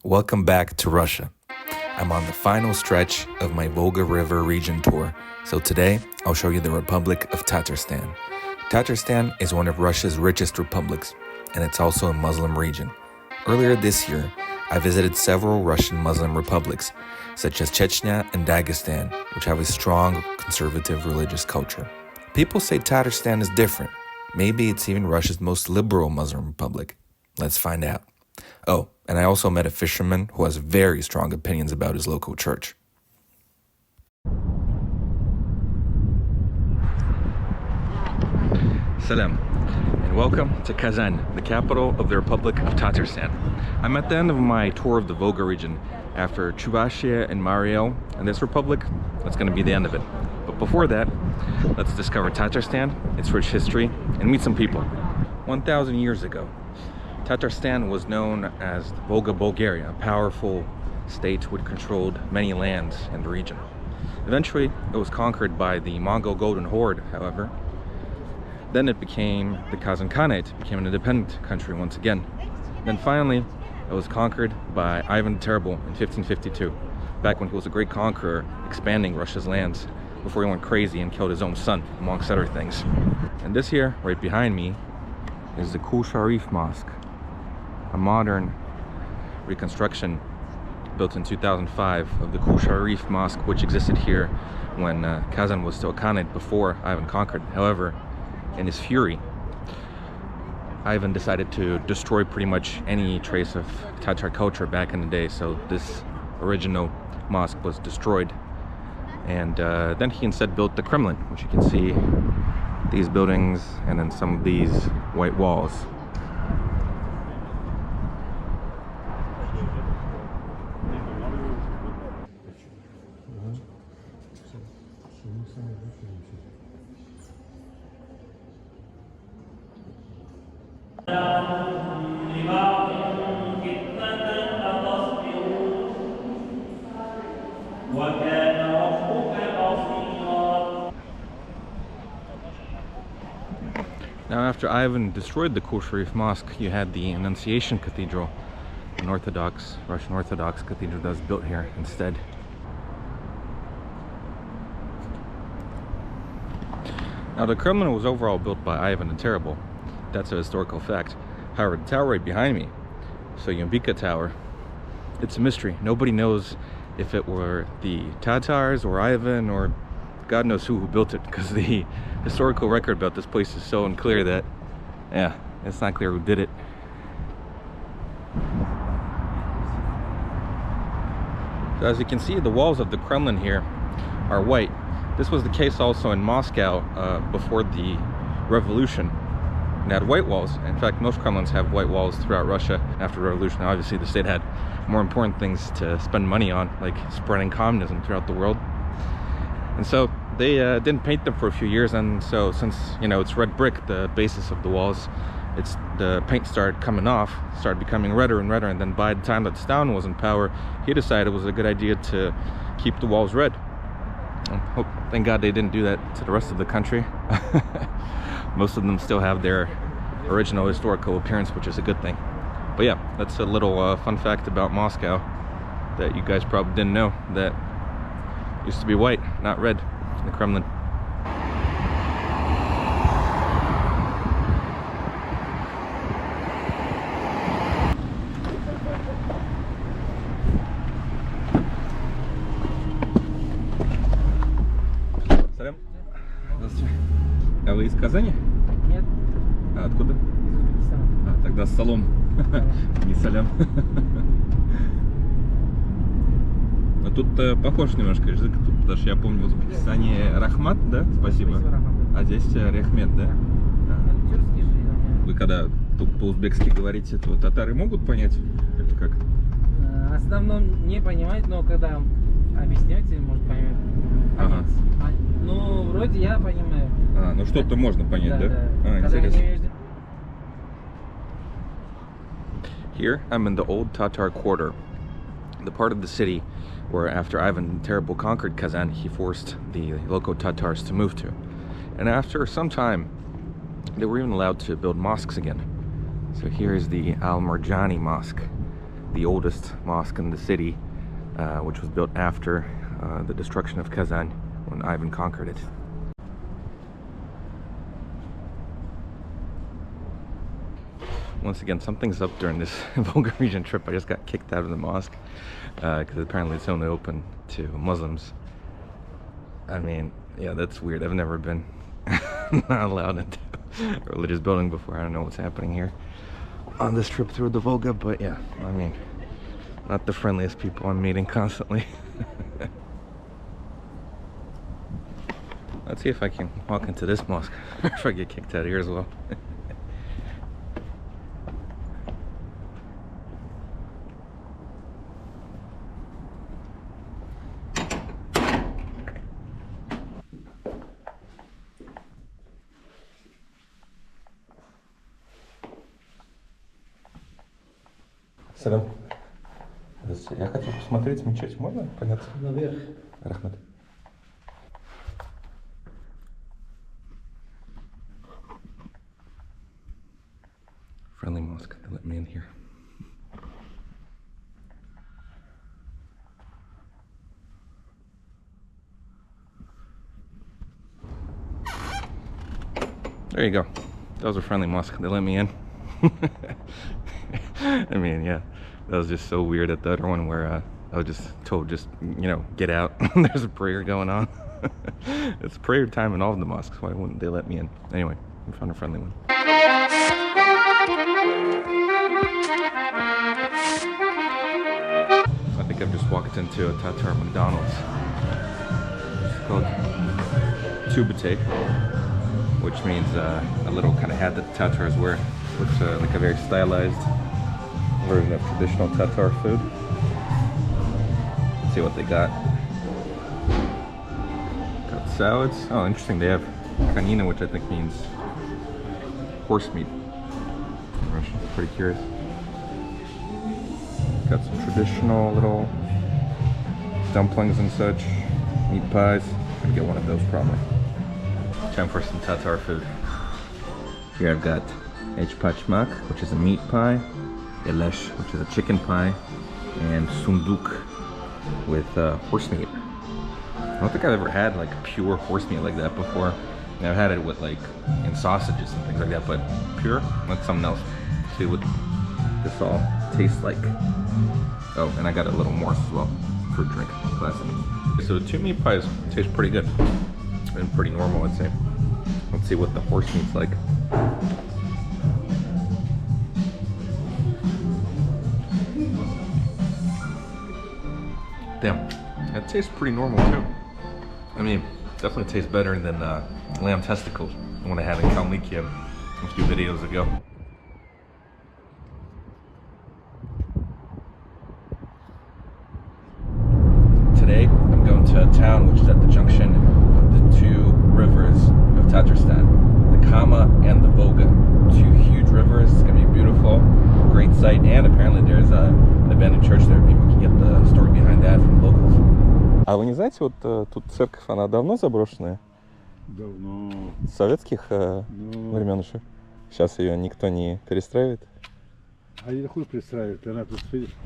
Welcome back to Russia. I'm on the final stretch of my Volga River region tour, so today I'll show you the Republic of Tatarstan. Tatarstan is one of Russia's richest republics, and it's also a Muslim region. Earlier this year, I visited several Russian Muslim republics, such as Chechnya and Dagestan, which have a strong conservative religious culture. People say Tatarstan is different. Maybe it's even Russia's most liberal Muslim republic. Let's find out. Oh, and I also met a fisherman who has very strong opinions about his local church. Salam, and welcome to Kazan, the capital of the Republic of Tatarstan. I'm at the end of my tour of the Volga region. After Chuvashia and Mariel and this republic, that's going to be the end of it. But before that, let's discover Tatarstan, its rich history, and meet some people. 1,000 years ago, Tatarstan was known as the Volga Bulgaria, a powerful state which controlled many lands in the region. Eventually, it was conquered by the Mongol Golden Horde, however. Then it became the Kazan Khanate, became an independent country once again. Then finally, it was conquered by Ivan the Terrible in 1552, back when he was a great conqueror, expanding Russia's lands before he went crazy and killed his own son, amongst other things. And this here, right behind me, is the Kul Sharif Mosque, a modern reconstruction built in 2005 of the Kul Sharif Mosque, which existed here when Kazan was still a Khanate before Ivan conquered. However, in his fury, Ivan decided to destroy pretty much any trace of Tatar culture back in the day, so this original mosque was destroyed. And then he instead built the Kremlin, which you can see these buildings and then some of these white walls. Now, after Ivan destroyed the Kul Sharif Mosque, you had the Annunciation Cathedral, an Orthodox, Russian Orthodox cathedral that was built here instead. Now, the Kremlin was overall built by Ivan the Terrible. That's a historical fact. However, the tower right behind me, so Yumbika Tower, it's a mystery. Nobody knows if it were the Tatars or Ivan or God knows who built it, because the historical record about this place is so unclear that, yeah, it's not clear who did it. So as you can see, the walls of the Kremlin here are white. This was the case also in Moscow before the revolution. It had white walls. In fact, most Kremlins have white walls throughout Russia after the revolution. Obviously, the state had more important things to spend money on, like spreading communism throughout the world. And so they didn't paint them for a few years, and so since, you know, it's red brick, the basis of the walls, the paint started coming off, started becoming redder and redder, and then by the time that Stalin was in power, he decided it was a good idea to keep the walls red. Thank God they didn't do that to the rest of the country. Most of them still have their original historical appearance, which is a good thing. But yeah, that's a little fun fact about Moscow that you guys probably didn't know, that used to be white, not red, in the Kremlin. Салям. Здравствуйте. А вы из Казани? Нет. А откуда? Из Узбекистана. Тогда салом, не салям. Но тут похож немножко язык, потому что я помню в Узбекистане Рахмат, да? Спасибо. А здесь Рехмет, да? Тюркский же. Вы когда тут по-узбекски говорите, то татары могут понять? Это как? В основном не понимает, но когда объясняете, может понять. Ага. Ну, вроде я понимаю. Ну что-то можно понять, да? Да. Интересно. Here, I'm in the old Tatar quarter, the part of the city where after Ivan the Terrible conquered Kazan, he forced the local Tatars to move to. And after some time, they were even allowed to build mosques again. So here's the Al-Marjani Mosque. the oldest mosque in the city, which was built after the destruction of Kazan when Ivan conquered it. Once again, something's up during this Volga region trip. I just got kicked out of the mosque because apparently it's only open to Muslims. I mean, yeah, that's weird. I've never been not allowed into a religious building before. I don't know what's happening here on this trip through the Volga, but yeah, I mean, not the friendliest people I'm meeting constantly. Let's see if I can walk into this mosque if I get kicked out of here as well. Салам. Я хотел посмотреть мечеть. Можно подняться? Наверх. Рахмат. Friendly mosque. They let me in here. There you go. That was a friendly mosque. They let me in. I mean, yeah, that was just so weird at the other one where I was just told, just, you know, get out. There's a prayer going on. It's prayer time in all of the mosques. Why wouldn't they let me in? Anyway, I found a friendly one. I think I've just walked into a Tatar McDonald's. It's called Tubate, which means a little kind of hat that the Tatars wear. Looks like a very stylized version of traditional Tatar food. Let's see what they got. Got salads. Oh, interesting. They have kanina, which I think means horse meat. I'm pretty curious. Got some traditional little dumplings and such. Meat pies. I'm gonna get one of those probably. Time for some Tatar food. Here I've got echpachmak, which is a meat pie, elesh, which is a chicken pie, and sunduk with horse meat. I don't think I've ever had like pure horse meat like that before. I've had it with like in sausages and things like that, but pure, that's something else. Let's see what this all tastes like. Oh, and I got a little morse as well for a drink. Classic. So the two meat pies taste pretty good and pretty normal, I'd say. Let's see what the horse meat's like. Damn, that tastes pretty normal too. I mean, definitely tastes better than lamb testicles, the one I had in Kalmykia a few videos ago. Today, I'm going to a town which is at the junction of the two rivers of Tatarstan, the Kama and the Volga. Two huge rivers. It's gonna be beautiful, great sight, and apparently there's an abandoned church there. Maybe we can get the story behind that from the locals. А вы не знаете, вот тут церковь, она давно заброшенная? Давно. С советских времен еще? Сейчас ее никто не перестраивает? А я хуй перестраивает, она тут, видишь,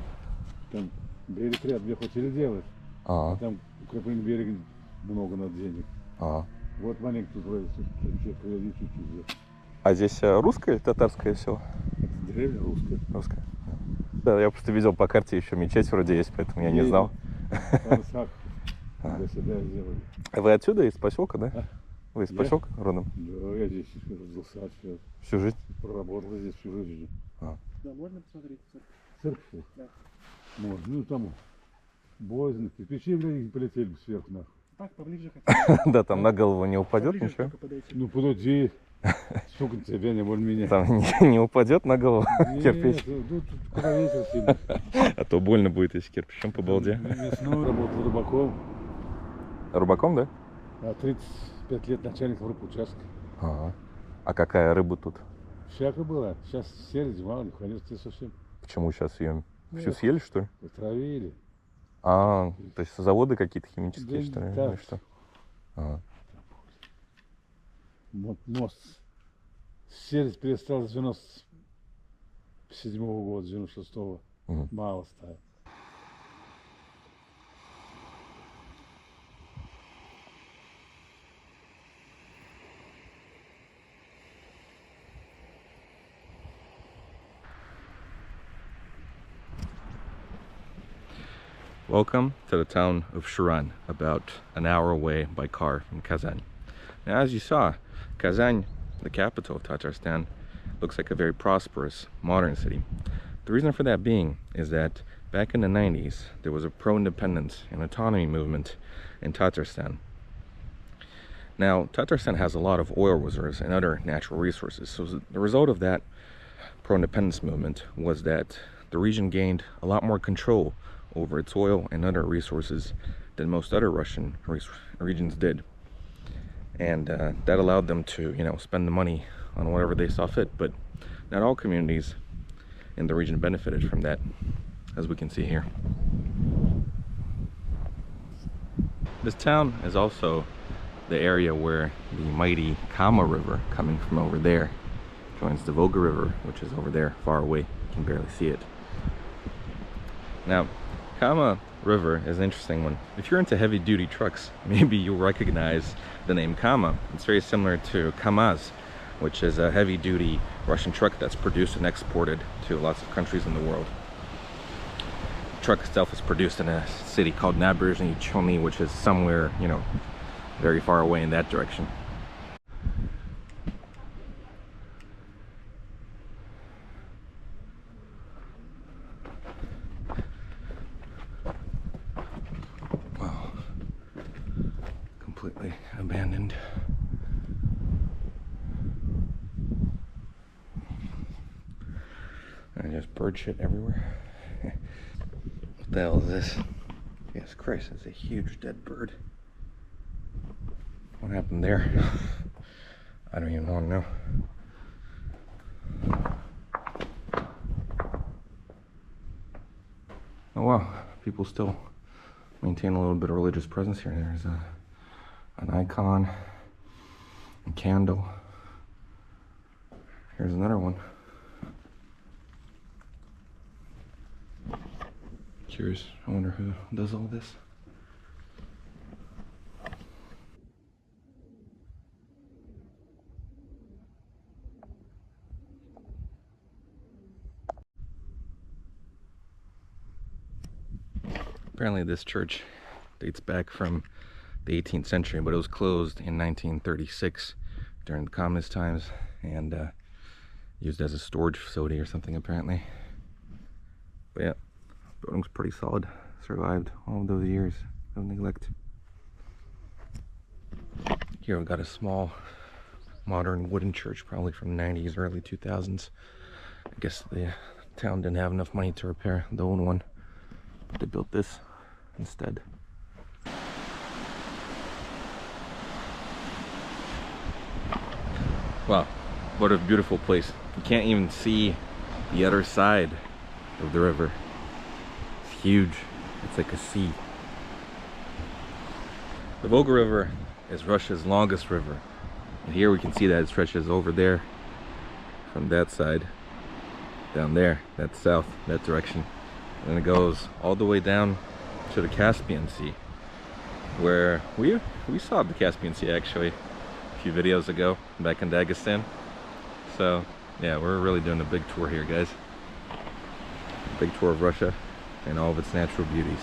там берег ряд, две хотели делать, а там укрепление берега много надо денег. Вот маленький тут чуть-чуть. А здесь русское, татарское село? Деревня русская. Русская. Да, я просто видел по карте еще мечеть вроде есть, поэтому я не знал. Вы отсюда, из поселка, да? Вы из поселка родом? Да, я здесь родился всю жизнь. Проработал здесь всю жизнь. Да, можно посмотреть церковь? Да. Можно. Ну там боязно, кирпичи, блядь, полетели бы сверху нахуй. Так, поближе хотя бы. Да, там на голову не упадет ничего? Ну подойди, сука, тебя не более меня. Там не упадет на голову кирпич? Нет, тут куда ветер сильно. А то больно будет, если кирпичом по балде. Весной работал рыбаком. Рыбаком, да? 35 лет начальником рыбучастка. А какая рыба тут? Всякая была. Сейчас сели, зима, не хранится совсем. Почему сейчас ее всю съели, что ли? Отравили. То есть заводы какие-то химические, Да, что ли? да. Или что? Мост. Сервис перестал с 97-го года, 96-го. Мало ставят. Welcome to the town of Shiran, about an hour away by car from Kazan. Now, as you saw, Kazan, the capital of Tatarstan, looks like a very prosperous, modern city. The reason for that being is that back in the 90s, there was a pro-independence and autonomy movement in Tatarstan. Now, Tatarstan has a lot of oil reserves and other natural resources. So the result of that pro-independence movement was that the region gained a lot more control over its oil and other resources than most other Russian regions did. And that allowed them to, spend the money on whatever they saw fit. But not all communities in the region benefited from that, as we can see here. This town is also the area where the mighty Kama River, coming from over there, joins the Volga River, which is over there, far away. You can barely see it. Now, Kama River is an interesting one. If you're into heavy-duty trucks, maybe you'll recognize the name Kama. It's very similar to Kamaz, which is a heavy-duty Russian truck that's produced and exported to lots of countries in the world. The truck itself is produced in a city called Naberezhny Chelny, which is somewhere, very far away in that direction. Wow. Completely abandoned. And there's bird shit everywhere. What the hell is this? Yes, Christ, it's a huge dead bird. What happened there? I don't even want to know. Oh wow, people still maintain a little bit of religious presence here. There's an icon, a candle. Here's another one. Curious, I wonder who does all this. Apparently this church dates back from the 18th century, but it was closed in 1936 during the communist times and used as a storage facility or something apparently. But yeah, building's pretty solid, survived all of those years of neglect. Here we've got a small modern wooden church, probably from the 90s, early 2000s. I guess the town didn't have enough money to repair the old one, but they built this instead. Wow, what a beautiful place. You can't even see the other side of the river. It's huge. It's like a sea. The Volga River is Russia's longest river. And here we can see that it stretches over there from that side down there. That's south, that direction. And it goes all the way down to the Caspian Sea, where we saw the Caspian Sea actually a few videos ago back in Dagestan. So yeah, we're really doing a big tour here, guys. A big tour of Russia and all of its natural beauties.